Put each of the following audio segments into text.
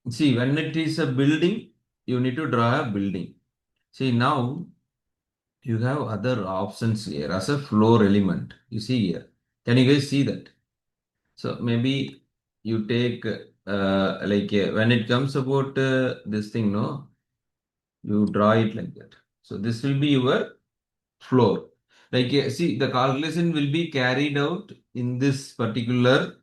See, when it is a building, you need to draw a building. See, now you have other options here as a floor element. You see here. Can you guys see that? So maybe you take when it comes about this thing, no, you draw it like that. So this will be your floor. See, the calculation will be carried out in this particular,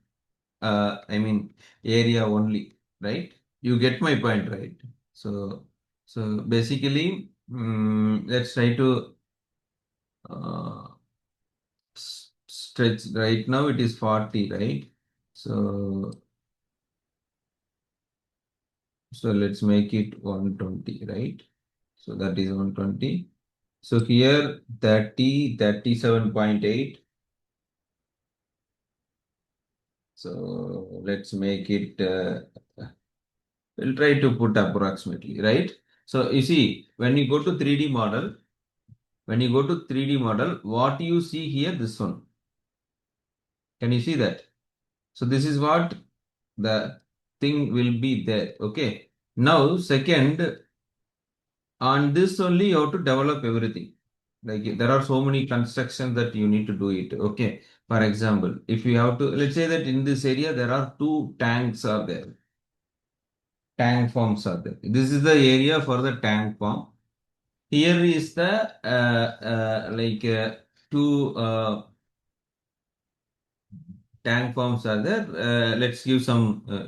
I mean, area only, right? You get my point, right? So, so basically, let's try to uh, stretch. Right now, it is 40, right? So, so let's make it 120, right? So that is 120. So here 30, 37.8. So let's make it, we'll try to put approximately, right? So you see, when you go to 3D model, when you go to 3D model, what you see here, this one. Can you see that? So this is what the thing will be there. Okay. Now, second, on this only you have to develop everything. Like there are so many constructions that you need to do it. Okay. For example, if you have to, let's say that in this area there are two tanks are there. Tank farms are there. This is the area for the tank farm. Here is the two tank farms are there. Let's give some, uh,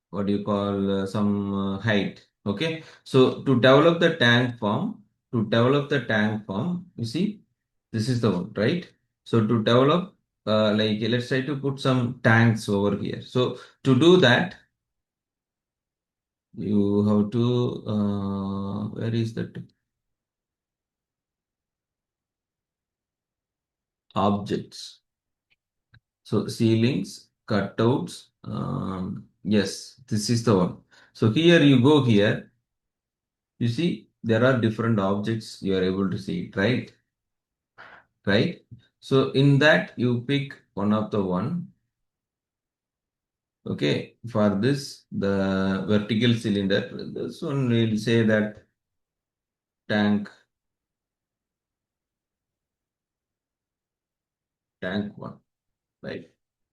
what do you call some height. Okay. So to develop the tank farm, you see, this is the one, right? So to develop, let's try to put some tanks over here. So to do that, you have to, where is that objects? So ceilings, cutouts. Yes, this is the one. So here you go here. You see there are different objects. You are able to see it, right? Right. So in that you pick one of the one. Okay. For this, the vertical cylinder. This one will say that tank, tank one. Right.